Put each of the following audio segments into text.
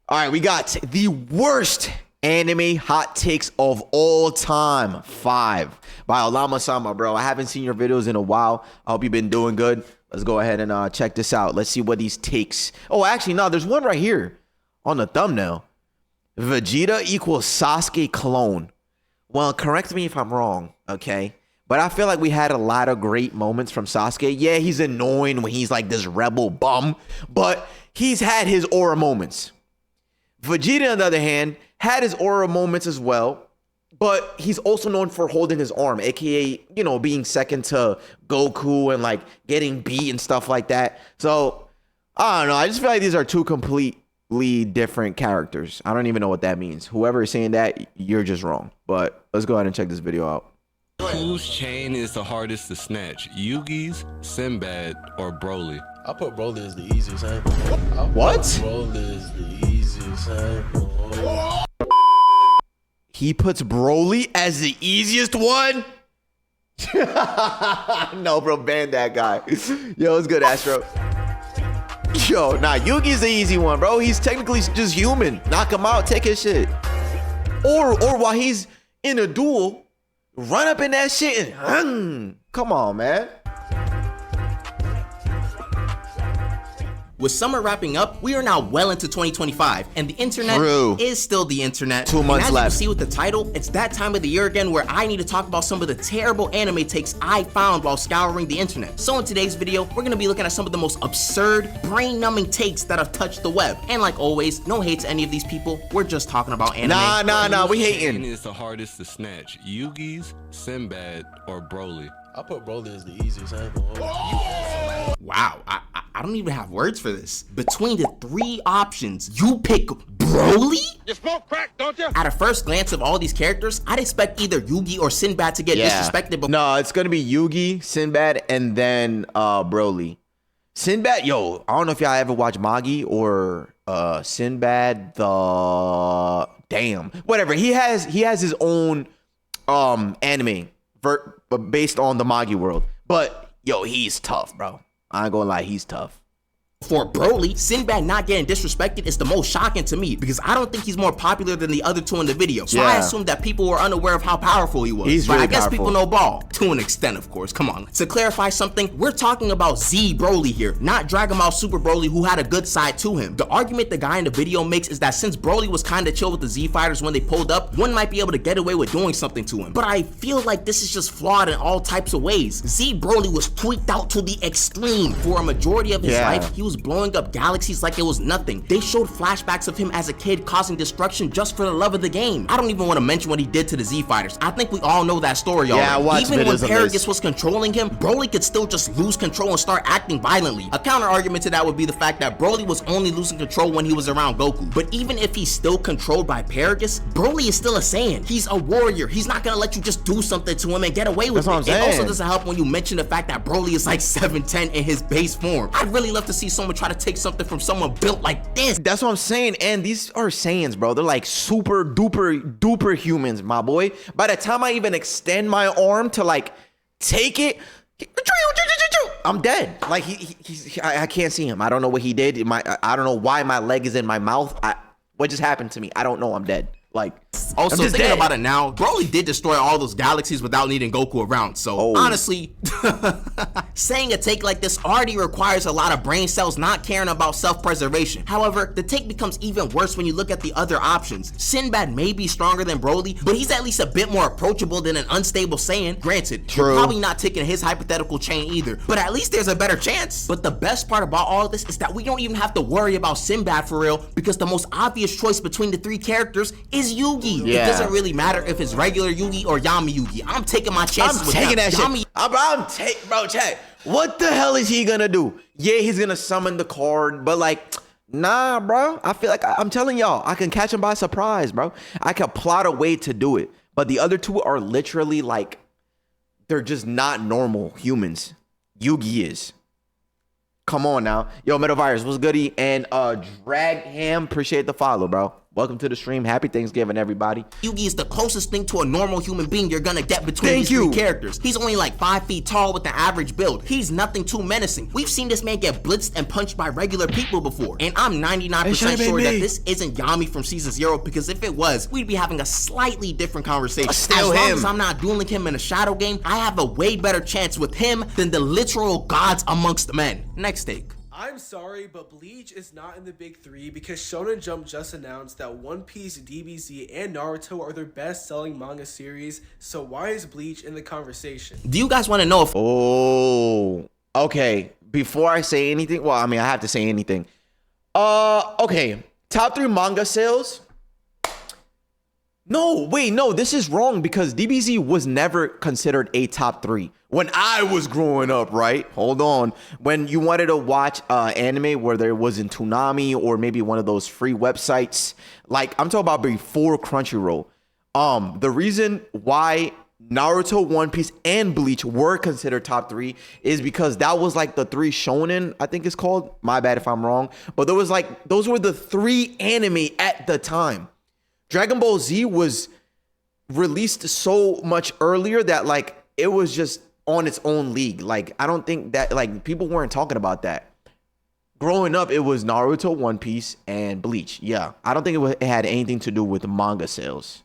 All right, we got the worst anime hot takes of all time. 5 by Olamasama, bro. I haven't seen your videos in a while. I hope you've been doing good. Let's go ahead and check this out. Let's see what these takes. Oh, actually, no, there's one right here on the thumbnail. Vegeta equals Sasuke clone. Well, correct me if I'm wrong, okay? But I feel like we had a lot of great moments from Sasuke. Yeah, he's annoying when he's like this rebel bum, but he's had his aura moments. Vegeta, on the other hand, had his aura moments as well, but he's also known for holding his arm, aka, you know, being second to Goku and like getting beat and stuff like that. So, I don't know. I just feel like these are two completely different characters. I don't even know what that means. Whoever is saying that, you're just wrong. But let's go ahead and check this video out. Whose chain is the hardest to snatch? Yugi's, Sinbad, or Broly? I put Broly as the easiest example. What? Broly is the easiest example. He puts Broly as the easiest one? No, bro, ban that guy. Yo, it's good, Astro. Yo, nah, Yugi's the easy one, bro. He's technically just human. Knock him out, take his shit. Or while he's in a duel, run up in that shit and come on, man. With summer wrapping up, we are now well into 2025, and the internet is still the internet. 2 months and as left. you can see with the title, it's that time of the year again where I need to talk about some of the terrible anime takes I found while scouring the internet. So in today's video, we're gonna be looking at some of the most absurd, brain-numbing takes that have touched the web. And like always, no hate to any of these people. We're just talking about anime. Nah, we hating. Chain is the hardest to snatch? Yugi's, Sinbad, or Broly? I put Broly as the easiest example. Wow, I don't even have words for this. Between the 3 options, you pick Broly? You smoke crack, don't you? At a first glance of all these characters, I'd expect either Yugi or Sinbad to get disrespected. But no, it's gonna be Yugi, Sinbad, and then Broly. Sinbad, yo, I don't know if y'all ever watch Magi or Sinbad whatever. He has his own anime based on the Magi world. But yo, he's tough, bro. I ain't gonna lie, he's tough. For Broly, Sinbad not getting disrespected is the most shocking to me because I don't think he's more popular than the other 2 in the video. So I assumed that people were unaware of how powerful he was. But I guess people know ball. To an extent, of course. Come on. To clarify something, we're talking about Z Broly here, not Dragon Ball Super Broly, who had a good side to him. The argument the guy in the video makes is that since Broly was kinda chill with the Z fighters when they pulled up, one might be able to get away with doing something to him. But I feel like this is just flawed in all types of ways. Z Broly was tweaked out to the extreme. For a majority of his life, he was blowing up galaxies like it was nothing. They showed flashbacks of him as a kid causing destruction just for the love of the game. I don't even want to mention what he did to the Z fighters. I think we all know that story already. Even when Egregious was controlling him, Broly could still just lose control and start acting violently. A counter argument to that would be the fact that Broly was only losing control when he was around Goku. But even if he's still controlled by Egregious, Broly is still a Saiyan. He's a warrior. He's not gonna let you just do something to him and get away with it. It also doesn't help when you mention the fact that Broly is like 7'10" in his base form. I'd really love to see someone try to take something from someone built like this. That's what I'm saying. And these are Saiyans, bro. They're like super duper humans, my boy. By the time I even extend my arm to like take it, I'm dead. Like I can't see him. I don't know what he did. I don't know why my leg is in my mouth. What just happened to me? I don't know. I'm dead. Like, also thinking about it now, Broly did destroy all those galaxies without needing Goku around. So honestly, saying a take like this already requires a lot of brain cells not caring about self-preservation. However, the take becomes even worse when you look at the other options. Sinbad may be stronger than Broly, but he's at least a bit more approachable than an unstable Saiyan. Granted, you're probably not taking his hypothetical chain either, but at least there's a better chance. But the best part about all of this is that we don't even have to worry about Sinbad for real, because the most obvious choice between the 3 characters is Yugi. It doesn't really matter if it's regular Yugi or Yami Yugi. I'm taking my chances with taking that Yami. shit. Bro, check. What the hell is he gonna do? Yeah, he's gonna summon the card, but like, nah, bro. I feel like I'm telling y'all, I can catch him by surprise, bro. I can plot a way to do it. But the other 2 are literally like, they're just not normal humans. Yugi is. Come on now. Yo, Metavirus, what's goody? And Dragham, appreciate the follow, bro. Welcome to the stream. Happy Thanksgiving, everybody. Yugi is the closest thing to a normal human being you're gonna get between these three characters. He's only like 5 feet tall with an average build. He's nothing too menacing. We've seen this man get blitzed and punched by regular people before. And I'm 99% sure that this isn't Yami from Season 0, because if it was, we'd be having a slightly different conversation. As long as I'm not dueling him in a shadow game, I have a way better chance with him than the literal gods amongst men. Next take. I'm sorry, but Bleach is not in the big three because Shonen Jump just announced that One Piece, DBZ, and Naruto are their best-selling manga series, so why is Bleach in the conversation? Do you guys want to know if... Oh, okay. Before I say anything, well, I mean, I have to say anything. Okay. Top 3 manga sales? No, wait, no, this is wrong because DBZ was never considered a top 3 when I was growing up, right? Hold on. When you wanted to watch anime where there wasn't Toonami or maybe one of those free websites, like I'm talking about before Crunchyroll. The reason why Naruto, One Piece, and Bleach were considered top 3 is because that was like the 3 shonen, I think it's called. My bad if I'm wrong. But there was like, those were the 3 anime at the time. Dragon Ball Z was released so much earlier that like it was just on its own league. Like I don't think that like people weren't talking about that. Growing up, it was Naruto, One Piece, and Bleach. Yeah, I don't think it had anything to do with manga sales.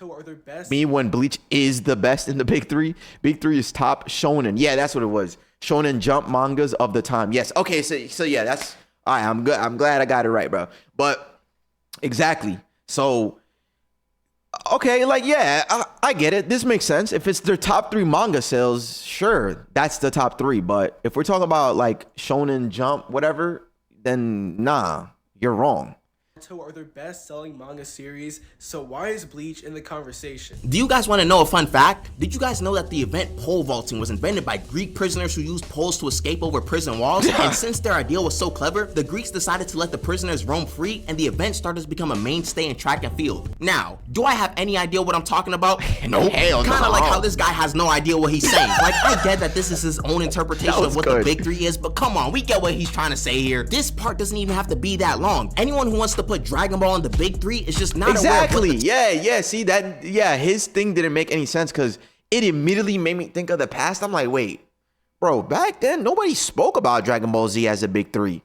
So are their best? Me when Bleach is the best in the big 3. Big 3 is top shonen. Yeah, that's what it was. Shonen Jump mangas of the time. Yes. Okay. So yeah, that's all right. I'm good. I'm glad I got it right, bro. But exactly. So, okay, like, yeah, I get it. This makes sense. If it's their top 3 manga sales, sure, that's the top 3. But if we're talking about, like, Shonen Jump, whatever, then, nah, you're wrong. Are their best-selling manga series, so why is Bleach in the conversation? Do you guys want to know a fun fact? Did you guys know that the event pole vaulting was invented by Greek prisoners who used poles to escape over prison walls? And since their idea was so clever, the Greeks decided to let the prisoners roam free, and the event started to become a mainstay in track and field. Now, do I have any idea what I'm talking about? Nope. Kind of like how this guy has no idea what he's saying. Like, I get that this is his own interpretation of what the big 3 is, but come on, we get what he's trying to say here. This part doesn't even have to be that long. Anyone who wants to put Dragon Ball in the big 3 is just not exactly. Yeah. See that? Yeah, his thing didn't make any sense because it immediately made me think of the past. I'm like, wait, bro, back then nobody spoke about Dragon Ball Z as a big 3.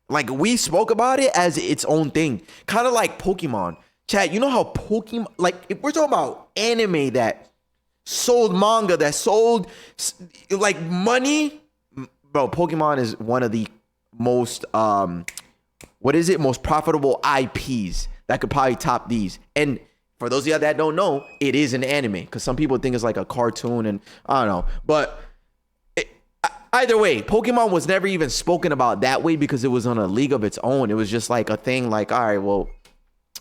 Like we spoke about it as its own thing, kind of like Pokemon. Chat, you know how Pokemon? Like if we're talking about anime that sold manga, that sold like money, bro, Pokemon is one of the most most profitable IPs that could probably top these. And for those of you that don't know, it is an anime because some people think it's like a cartoon and I don't know. But either way, Pokemon was never even spoken about that way because it was on a league of its own. It was just like a thing like, all right, well,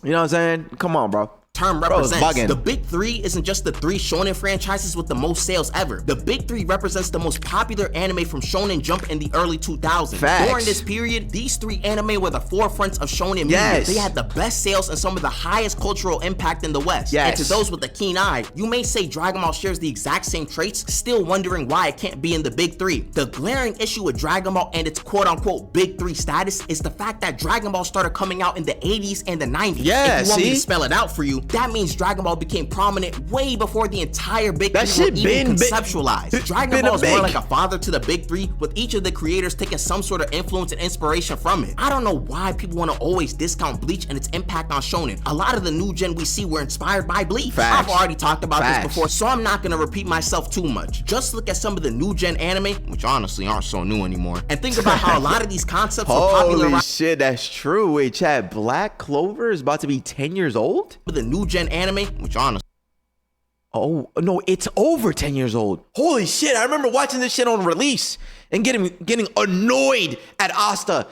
you know what I'm saying? Come on, bro. Term represents. The big 3 isn't just the 3 shonen franchises with the most sales ever. The big 3 represents the most popular anime from Shonen Jump in the early 2000s. Facts. During this period, these 3 anime were the forefronts of shonen media. They had the best sales and some of the highest cultural impact in the West. And to those with a keen eye, you may say Dragon Ball shares the exact same traits, still wondering why it can't be in the big 3. The glaring issue with Dragon Ball and its quote-unquote big 3 status is the fact that Dragon Ball started coming out in the 80s and the 90s. If you want me to spell it out for you, that means Dragon Ball became prominent way before the entire big 3 were even conceptualized. Dragon Ball is more like a father to the big 3, with each of the creators taking some sort of influence and inspiration from it. I don't know why people want to always discount Bleach and its impact on shonen. A lot of the new gen we see were inspired by Bleach. I've already talked about this before, so I'm not going to repeat myself too much. Just look at some of the new gen anime, which honestly aren't so new anymore, and think about how a lot of these concepts were popular. Holy shit, that's true. Wait, Chad, Black Clover is about to be 10 years old? The new gen anime, which honestly... Oh, no, it's over 10 years old. Holy shit, I remember watching this shit on release and getting annoyed at Asta.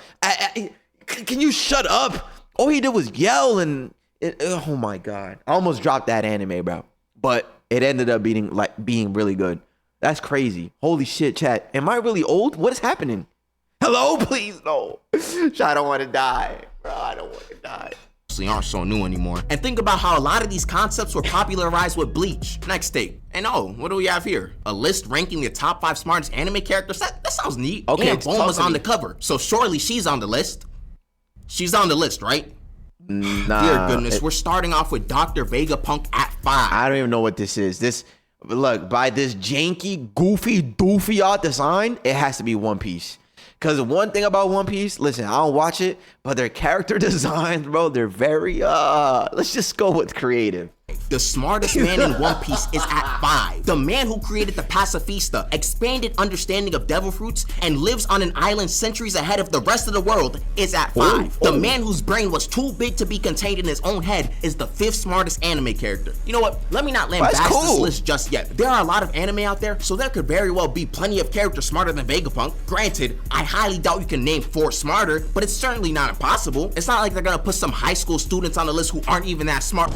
Can you shut up? All he did was yell and... oh my God. I almost dropped that anime, bro. But it ended up being really good. That's crazy. Holy shit, chat. Am I really old? What is happening? Hello? Please, no. I don't want to die. Bro, I don't want to die. Aren't so new anymore. And think about how a lot of these concepts were popularized with Bleach. Next take. And what do we have here? A list ranking the top 5 smartest anime characters? That sounds neat. Okay, and Bulma's on the cover, so surely she's on the list. She's on the list, right? Nah. Dear goodness, we're starting off with Dr. Vegapunk at 5. I don't even know what this is. Look, by this janky, goofy, doofy art design, it has to be One Piece. Because one thing about One Piece, listen, I don't watch it, but their character designs, bro, they're very, let's just go with creative. The smartest man in One Piece is at 5. The man who created the pacifista, expanded understanding of devil fruits, and lives on an island centuries ahead of the rest of the world is at 5. The man whose brain was too big to be contained in his own head is the 5th smartest anime character. You know what? Let me not lambast this list just yet. There are a lot of anime out there, so there could very well be plenty of characters smarter than Vegapunk. Granted, I highly doubt you can name 4 smarter, but it's certainly not impossible. It's not like they're gonna put some high school students on the list who aren't even that smart.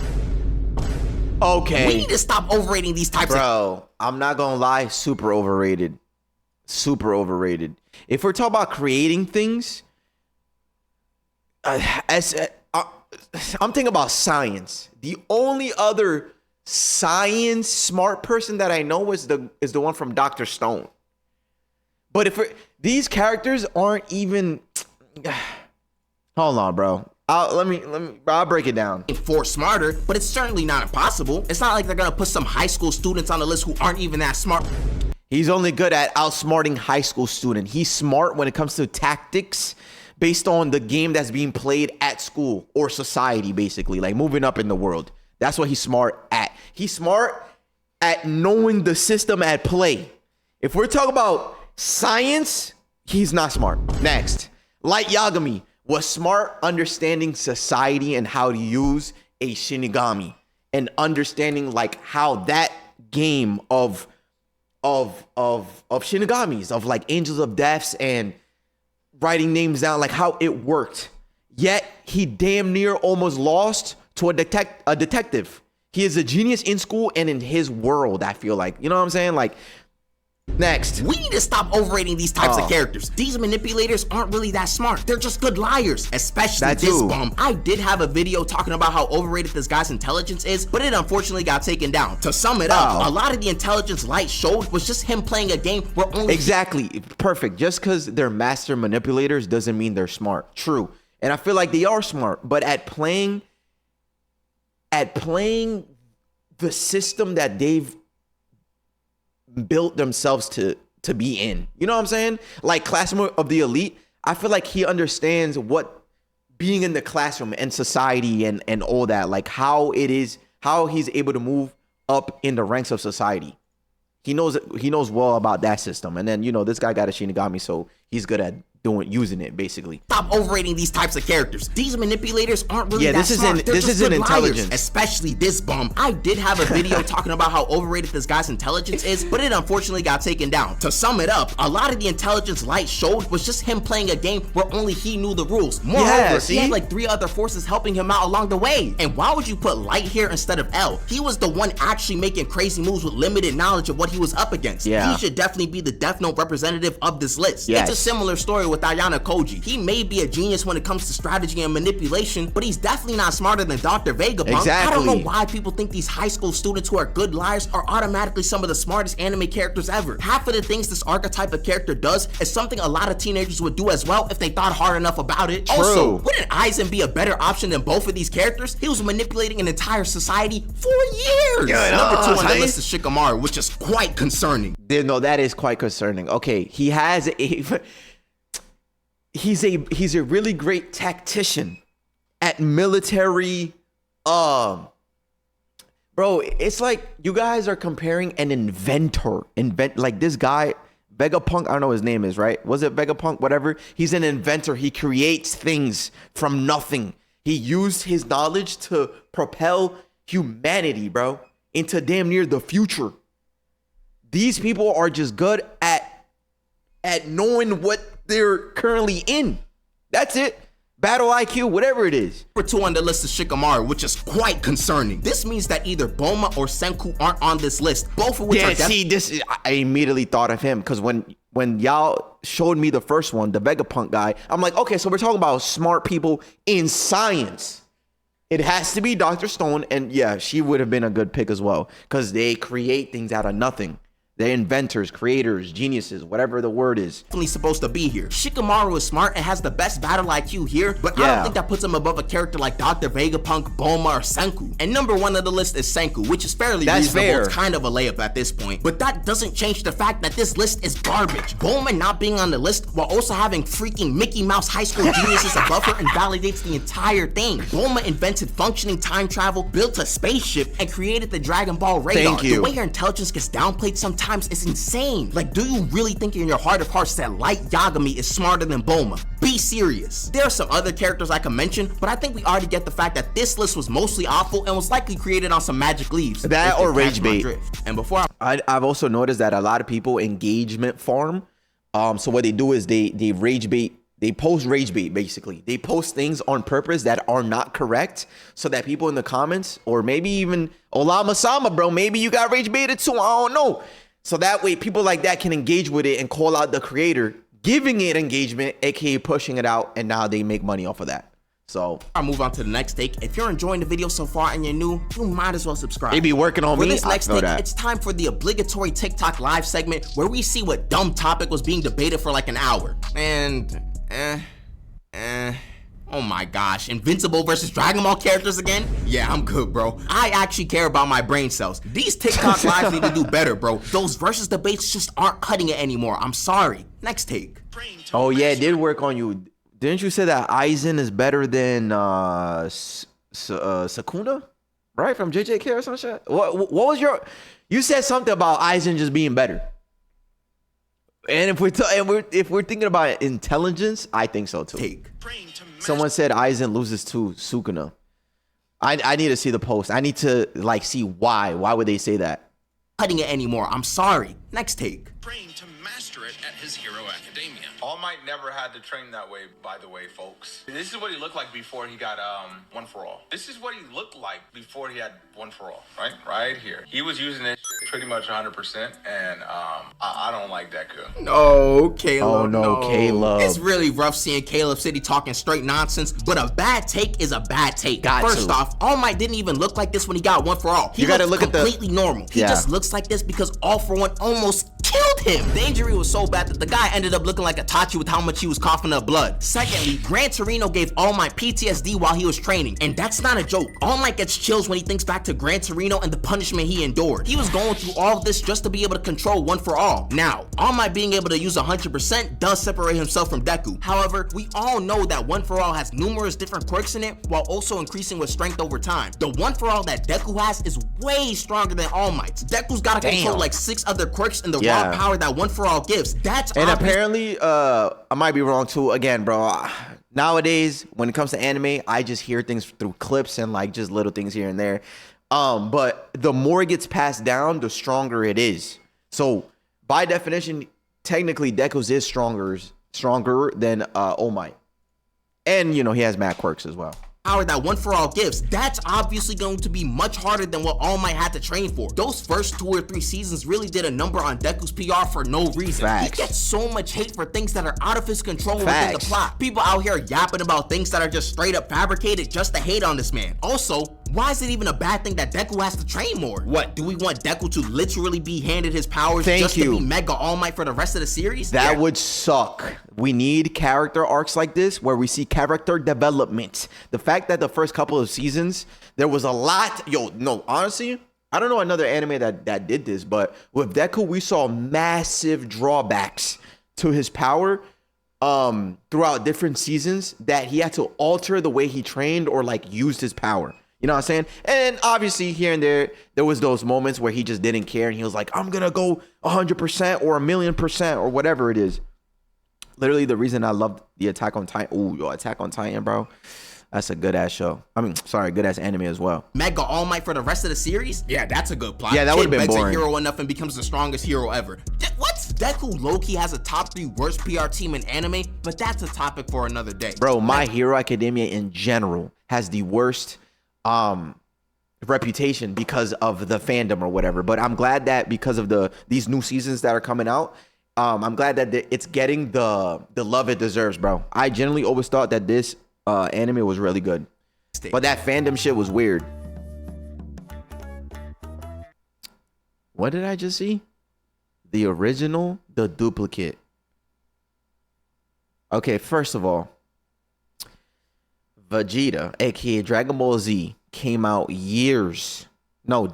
Okay. We need to stop overrating these types Bro, I'm not gonna lie, super overrated. Super overrated. If we're talking about creating things, I'm thinking about science. The only other science smart person that I know is the one from Dr. Stone. But if these characters aren't even, hold on, bro. I'll break it down. 4 smarter, but it's certainly not impossible. It's not like they're gonna put some high school students on the list who aren't even that smart. He's only good at outsmarting high school student. He's smart when it comes to tactics based on the game that's being played at school or society, basically, like moving up in the world. That's what he's smart at. He's smart at knowing the system at play. If we're talking about science, he's not smart. Next, Light Yagami was smart understanding society and how to use a Shinigami and understanding like how that game of Shinigamis, of like Angels of Deaths and writing names down, like how it worked. Yet he damn near almost lost to a detective. He is a genius in school and in his world, I feel like. You know what I'm saying? Like, next. We need to stop overrating these types of characters. These manipulators aren't really that smart. They're just good liars, especially this bum. I did have a video talking about how overrated this guy's intelligence is, but it unfortunately got taken down. To sum it up, a lot of the intelligence Light showed was just him playing a game where only— Exactly. Perfect. Just because they're master manipulators doesn't mean they're smart. True. And I feel like they are smart, but at playing the system that they've built themselves to be in. You know what I'm saying? Like Classroom of the Elite, I feel like he understands what being in the classroom and society and all that, like how it is, how he's able to move up in the ranks of society. He knows well about that system. And then, you know, this guy got a Shinigami, so he's good at using it, basically. Stop overrating these types of characters. These manipulators aren't really that smart. This isn't intelligence. Especially this bum. I did have a video talking about how overrated this guy's intelligence is, but it unfortunately got taken down. To sum it up, a lot of the intelligence Light showed was just him playing a game where only he knew the rules. Moreover, he had like 3 other forces helping him out along the way. And why would you put Light here instead of L? He was the one actually making crazy moves with limited knowledge of what he was up against. Yeah. He should definitely be the Death Note representative of this list. Yes. It's a similar story with Ayana Koji. He may be a genius when it comes to strategy and manipulation, but he's definitely not smarter than Dr. Vegapunk. Exactly. I don't know why people think these high school students who are good liars are automatically some of the smartest anime characters ever. Half of the things this archetype of character does is something a lot of teenagers would do as well if they thought hard enough about it. True. Also, wouldn't Aizen be a better option than both of these characters? He was manipulating an entire society for years. Number 2 on the list is Shikamaru, which is quite concerning. No, that is quite concerning. Okay, he has he's a really great tactician at military. Bro, it's like you guys are comparing an inventor. Like this guy, Vegapunk, I don't know what his name is, right? Was it Vegapunk? Whatever. He's an inventor. He creates things from nothing. He used his knowledge to propel humanity, bro, into damn near the future. These people are just good at knowing what they're currently in. That's it. Battle IQ, whatever it is. Number 2 on the list is Shikamaru, which is quite concerning. This means that either Boma or Senku aren't on this list, both of which are I immediately thought of him because when y'all showed me the first one, the Vegapunk guy, I'm like, okay, so we're talking about smart people in science. It has to be Dr. Stone, and yeah, she would have been a good pick as well because they create things out of nothing. They're inventors, creators, geniuses, whatever the word is. Definitely supposed to be here. Shikamaru is smart and has the best battle IQ here, but I don't think that puts him above a character like Dr. Vegapunk, Bulma, or Senku. And number 1 of the list is Senku, which is fairly reasonable. Fair. It's kind of a layup at this point, but that doesn't change the fact that this list is garbage. Bulma not being on the list while also having freaking Mickey Mouse high school geniuses above her invalidates the entire thing. Bulma invented functioning time travel, built a spaceship, and created the Dragon Ball radar. Thank you. The way her intelligence gets downplayed sometimes is insane. Like, do you really think in your heart of hearts that Light Yagami is smarter than Bulma? Be serious. There are some other characters I can mention, but I think we already get the fact that this list was mostly awful and was likely created on some magic leaves. That or rage bait. And before I've also noticed that a lot of people engagement farm. So what they do is they rage bait. They post rage bait, basically. They post things on purpose that are not correct so that people in the comments, or maybe even Olamasama, bro, maybe you got rage baited too, I don't know. So that way people like that can engage with it and call out the creator, giving it engagement, aka pushing it out, and now they make money off of that. So I'll move on to the next take. If you're enjoying the video so far and you're new, you might as well subscribe. They be working on me. For this next take, it's time for the obligatory TikTok live segment where we see what dumb topic was being debated for like an hour. And oh my gosh, Invincible versus Dragon Ball characters again? Yeah, I'm good, bro. I actually care about my brain cells. These TikTok lives need to do better, bro. Those versus debates just aren't cutting it anymore. I'm sorry. Next take. Oh yeah, it did work on you. Didn't you say that Aizen is better than Sakuna? Right, from JJK or some shit? What was your... You said something about Aizen just being better. And if we're thinking about intelligence, I think so too. Take. Someone said Aizen loses to Sukuna. I need to see the post. I need to like see why. Why would they say that? Cutting it anymore. I'm sorry. Next take. Trained to master it at his hero academia. All Might never had to train that way, by the way, folks. This is what he looked like before he got One For All. This is what he looked like before he had One For All, right? Right here. He was using it pretty much 100%, and I don't like Deku. No, Caleb. Oh no, Caleb. It's really rough seeing Caleb City talking straight nonsense, but a bad take is a bad take. First off, All Might didn't even look like this when he got One For All. He gotta look completely normal. He just looks like this because All For One almost killed him. The injury was so bad that the guy ended up looking like a Itachi with how much he was coughing up blood. Secondly, Gran Torino gave All Might PTSD while he was training, and that's not a joke. All Might gets chills when he thinks back to Gran Torino and the punishment he endured. He was going through all of this just to be able to control One For All. Now, All Might being able to use 100% does separate himself from Deku. However, we all know that One For All has numerous different quirks in it while also increasing with strength over time. The One For All that Deku has is way stronger than All Might's. Deku's gotta control like 6 other quirks in the raw power that One For All gives. That's and apparently, I might be wrong too. Again, bro, nowadays when it comes to anime, I just hear things through clips and like just little things here and there. But the more it gets passed down, the stronger it is. So by definition, technically Deku's is stronger than All Might. And you know, he has mad quirks as well. Power that One For All gives, that's obviously going to be much harder than what All Might had to train for. Those first 2 or 3 seasons really did a number on Deku's PR for no reason. He gets so much hate for things that are out of his control within the plot. People out here yapping about things that are just straight up fabricated just to hate on this man. Also, why is it even a bad thing that Deku has to train more? What, do we want Deku to literally be handed his powers just to be Mega All Might for the rest of the series? That would suck. We need character arcs like this where we see character development. The fact that the first couple of seasons, there was a lot. Honestly, I don't know another anime that did this, but with Deku, we saw massive drawbacks to his power throughout different seasons that he had to alter the way he trained or like used his power. You know what I'm saying? And obviously here and there was those moments where he just didn't care and he was like, I'm going to go 100% or 1,000,000% or whatever it is. Literally the reason I loved the Attack on Titan. Ooh, yo, Attack on Titan, bro. That's a good ass show. I mean, sorry, good ass anime as well. Mega All Might for the rest of the series? Yeah, that's a good plot. Yeah, that would have been boring. Kid begs a hero enough and becomes the strongest hero ever. What? Deku low-key has a top 3 worst PR team in anime, but that's a topic for another day. Bro, My Hero Academia in general has the worst reputation because of the fandom or whatever. But I'm glad that because of these new seasons that are coming out, I'm glad that it's getting the love it deserves, bro. I generally always thought that this anime was really good, but that fandom shit was weird. What did I just see? the original, the duplicate. Okay, first of all, Vegeta, aka Dragon Ball Z, came out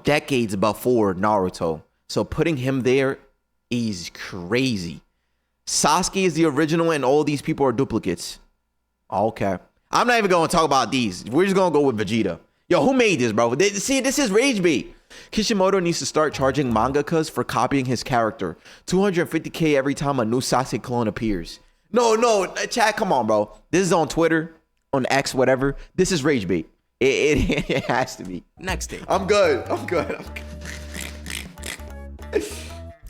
decades before Naruto. So putting him there is crazy. Sasuke is the original and all these people are duplicates. Okay. I'm not even going to talk about these. We're just going to go with Vegeta. Yo, who made this, bro? See, this is rage bait. Kishimoto needs to start charging mangakas for copying his character. 250K every time a new Sasuke clone appears. No, chat, come on, bro. This is on Twitter, on X, whatever. This is rage bait. It has to be. Next day. I'm good.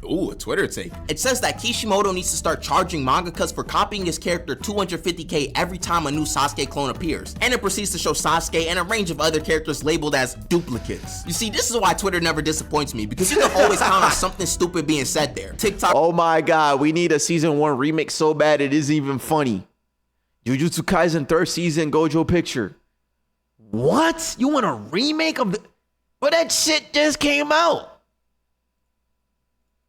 Ooh, a Twitter take. It says that Kishimoto needs to start charging mangakas for copying his character 250K every time a new Sasuke clone appears. And it proceeds to show Sasuke and a range of other characters labeled as duplicates. You see, this is why Twitter never disappoints me, because you can always count on something stupid being said there. TikTok. Oh my God, we need a season 1 remake so bad it isn't even funny. Jujutsu Kaisen 3rd season Gojo picture. What? You want a remake of the... But that shit just came out.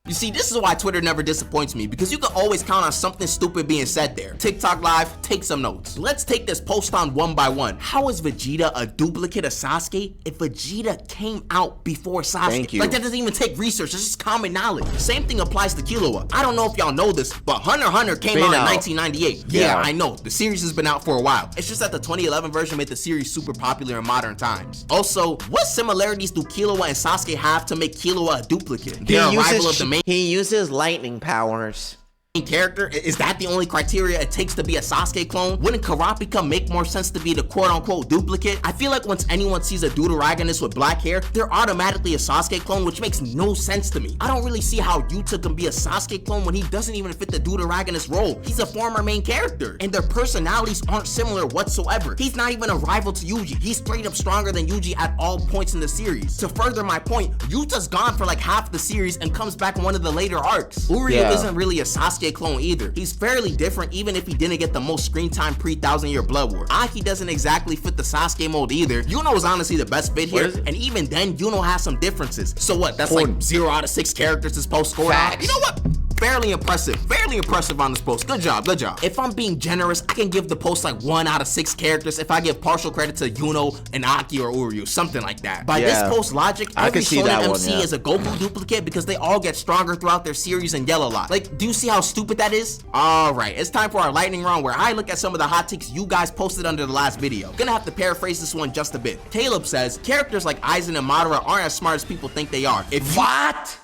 You see, this is why Twitter never disappoints me, because you can always count on something stupid being said there. TikTok Live, take some notes. Let's take this post on one by one. How is Vegeta a duplicate of Sasuke if Vegeta came out before Sasuke? Thank you. Like, that doesn't even take research, it's just common knowledge. Same thing applies to Killua. I don't know if y'all know this, but Hunter x Hunter came out in 1998. Yeah, I know. The series has been out for a while. It's just that the 2011 version made the series super popular in modern times. Also, what similarities do Killua and Sasuke have to make Killua a duplicate? Their arrival of the main... He uses lightning powers. Character? Is that the only criteria it takes to be a Sasuke clone? Wouldn't Kurapika make more sense to be the quote-unquote duplicate? I feel like once anyone sees a Deuteragonist with black hair, they're automatically a Sasuke clone, which makes no sense to me. I don't really see how Yuta can be a Sasuke clone when he doesn't even fit the Deuteragonist role. He's a former main character, and their personalities aren't similar whatsoever. He's not even a rival to Yugi. He's straight up stronger than Yugi at all points in the series. To further my point, Yuta's gone for like half the series and comes back in one of the later arcs. Uryu isn't really a Sasuke clone either. He's fairly different even if he didn't get the most screen time pre-Thousand Year Blood War. Aki doesn't exactly fit the Sasuke mold either. Yuno is honestly the best fit here, and even then Yuno has some differences. So what, that's like 0 out of 6 characters this post scored out? You know what? Fairly impressive on this post. Good job. If I'm being generous, I can give the post like 1 out of 6 characters if I give partial credit to Yuno and Aki or Uryu, something like that. By this post logic, every Shonen MC is a Goku duplicate because they all get stronger throughout their series and yell a lot. Like, do you see how stupid that is? Alright, it's time for our lightning round where I look at some of the hot takes you guys posted under the last video. Gonna have to paraphrase this one just a bit. Caleb says, characters like Aizen and Madara aren't as smart as people think they are. What?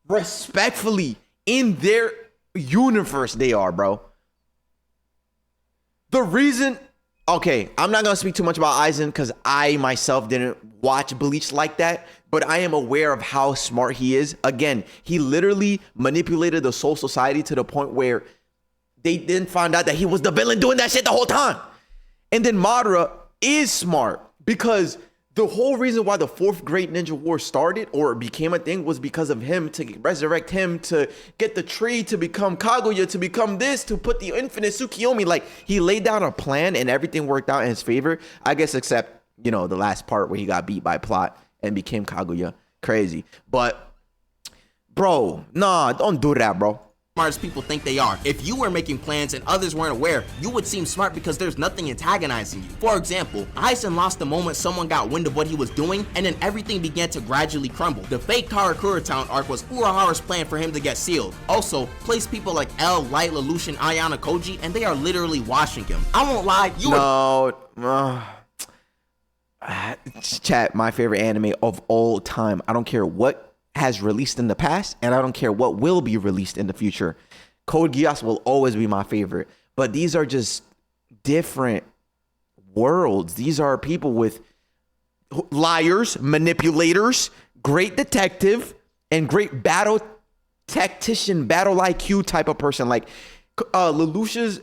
Respectfully, in their universe they are, bro. The reason... Okay, I'm not gonna speak too much about Aizen because I myself didn't watch Bleach like that, but I am aware of how smart he is. Again, he literally manipulated the Soul Society to the point where they didn't find out that he was the villain doing that shit the whole time. And then Madara is smart because the whole reason why the 4th Great Ninja War started or became a thing was because of him, to resurrect him, to get the tree, to become Kaguya, to become this, to put the infinite Tsukiyomi. Like, he laid down a plan and everything worked out in his favor. I guess except, you know, the last part where he got beat by plot and became Kaguya. Crazy. But, bro, nah, don't do that, bro. Smart as people think they are. If you were making plans and others weren't aware, you would seem smart because there's nothing antagonizing you. For example, Aizen lost the moment someone got wind of what he was doing, and then everything began to gradually crumble. The fake Karakura Town arc was Urahara's plan for him to get sealed. Also, place people like L, Light, Lelouch, and Ayano Koji, and they are literally washing him. I won't lie, Chat, my favorite anime of all time. I don't care what has released in the past, and I don't care what will be released in the future. Code Geass will always be my favorite, but these are just different worlds. These are people with liars, manipulators, great detective, and great battle tactician, battle IQ type of person. Like Lelouch's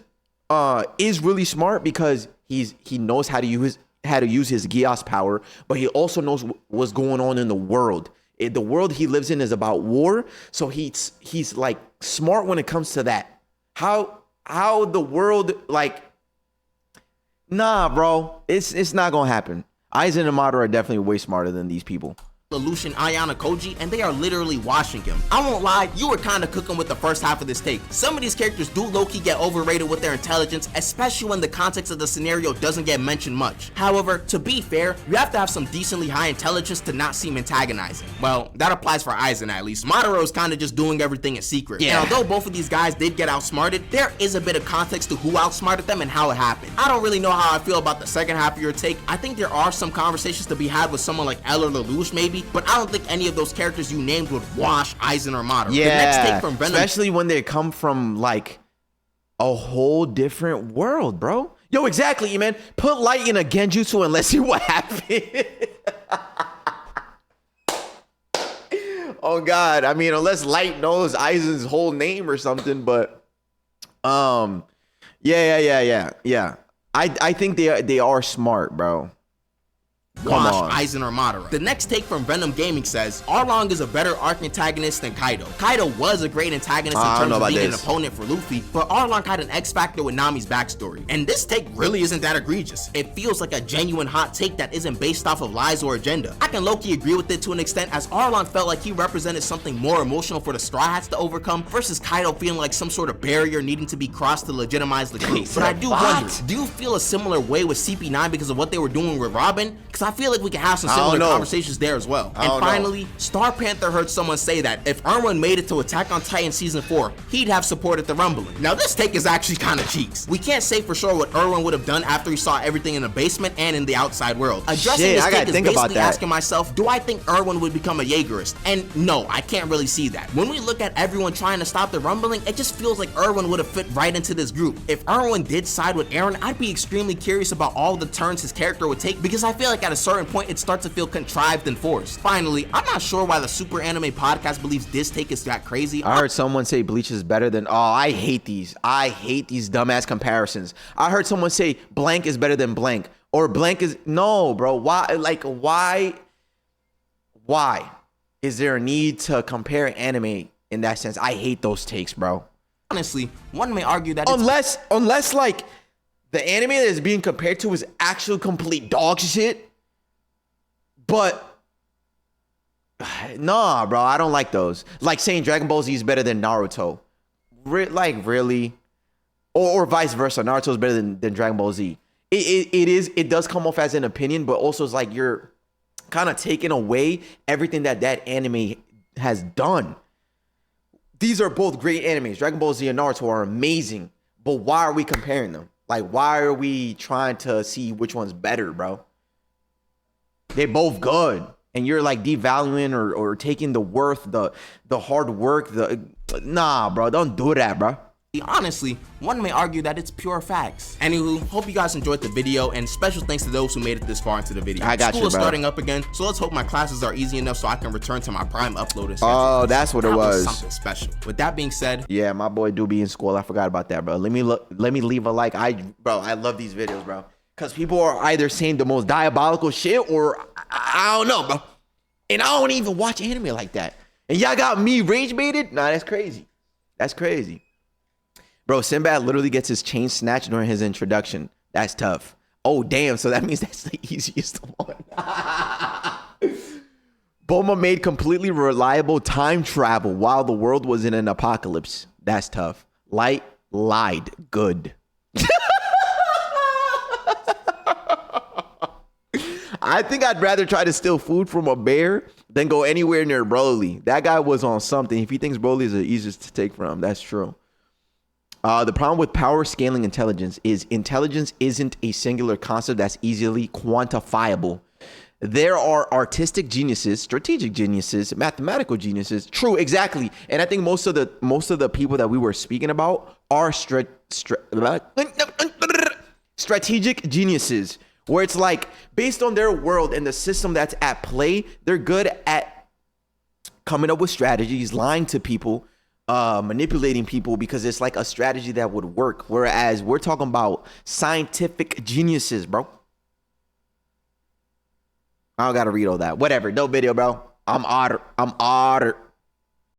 is really smart because he knows how to use his Geass power, but he also knows what's going on in the world. The world he lives in is about war, so he's like smart when it comes to that. How the world, like, nah, bro, it's not gonna happen. Aizen and Madara are definitely way smarter than these people. Lelouch, Ayana Koji, and they are literally washing him. I won't lie, you were kinda cooking with the first half of this take. Some of these characters do low-key get overrated with their intelligence, especially when the context of the scenario doesn't get mentioned much. However, to be fair, you have to have some decently high intelligence to not seem antagonizing. Well, that applies for Aizen at least. Madara is kinda just doing everything in secret. Yeah. And although both of these guys did get outsmarted, there is a bit of context to who outsmarted them and how it happened. I don't really know how I feel about the second half of your take. I think there are some conversations to be had with someone like L or Lelouch maybe, but I don't think any of those characters you named would wash Aizen or Madara. Yeah, the next take from Venom, especially when they come from like a whole different world, bro. Yo, exactly, man. Put Light in a Genjutsu and let's see what happens. Oh God, I mean, unless Light knows Aizen's whole name or something, but yeah. I think they are smart, bro. Wash Aizen or Madara. The next take from Venom Gaming says, Arlong is a better arc antagonist than Kaido. Kaido was a great antagonist in terms of being an opponent for Luffy, but Arlong had an X factor with Nami's backstory. And this take really isn't that egregious. It feels like a genuine hot take that isn't based off of lies or agenda. I can low-key agree with it to an extent, as Arlong felt like he represented something more emotional for the Straw Hats to overcome versus Kaido feeling like some sort of barrier needing to be crossed to legitimize the case. But I do wonder, do you feel a similar way with CP9 because of what they were doing with Robin? Because I feel like we can have some similar conversations there as well. And finally, Star Panther heard someone say that if Erwin made it to Attack on Titan Season 4, he'd have supported the rumbling. Now this take is actually kind of cheeks. We can't say for sure what Erwin would have done after he saw everything in the basement and in the outside world. Addressing this take is basically asking myself, do I think Erwin would become a Jaegerist? And no, I can't really see that. When we look at everyone trying to stop the rumbling, it just feels like Erwin would have fit right into this group. If Erwin did side with Eren, I'd be extremely curious about all the turns his character would take, because I feel like at a certain point it starts to feel contrived and forced. Finally, I'm not sure why the Super Anime Podcast believes this take is that crazy. I heard someone say Bleach is better than, I hate these dumbass comparisons. I heard someone say blank is better than blank, or blank is, no, bro, why is there a need to compare anime in that sense? I hate those takes, bro. Honestly, one may argue that unless like the anime that is being compared to is actual complete dog shit. But nah, bro, I don't like those. Like saying Dragon Ball Z is better than Naruto. Really? Or vice versa. Naruto is better than Dragon Ball Z. It does come off as an opinion, but also it's like you're kind of taking away everything that anime has done. These are both great animes. Dragon Ball Z and Naruto are amazing. But why are we comparing them? Like, why are we trying to see which one's better, bro? They're both good, and you're like devaluing or taking the worth, the hard work, nah, bro, don't do that, bro. Honestly, one may argue that it's pure facts. Anywho, hope you guys enjoyed the video, and special thanks to those who made it this far into the video. I got School you, is bro. starting up again, so let's hope my classes are easy enough so I can return to my prime uploading schedule. Oh, that's what it was. Something special. With that being said, yeah, my boy do be in school. I forgot about that, bro. Let me leave a like. I love these videos, bro, because people are either saying the most diabolical shit or I don't know, bro. And I don't even watch anime like that. And y'all got me rage baited? Nah, that's crazy. That's crazy. Bro, Sinbad literally gets his chain snatched during his introduction. That's tough. Oh, damn. So that means that's the easiest one. Bulma made completely reliable time travel while the world was in an apocalypse. That's tough. Light lied. Good. I think I'd rather try to steal food from a bear than go anywhere near Broly. That guy was on something. If he thinks Broly is the easiest to take from, that's true. The problem with power scaling intelligence isn't a singular concept that's easily quantifiable. There are artistic geniuses, strategic geniuses, mathematical geniuses. True, exactly. And I think most of the people that we were speaking about are strategic geniuses, where it's like based on their world and the system that's at play, they're good at coming up with strategies, lying to people, manipulating people because it's like a strategy that would work. Whereas we're talking about scientific geniuses, bro. I don't gotta read all that. Whatever. No video, bro. I'm otter.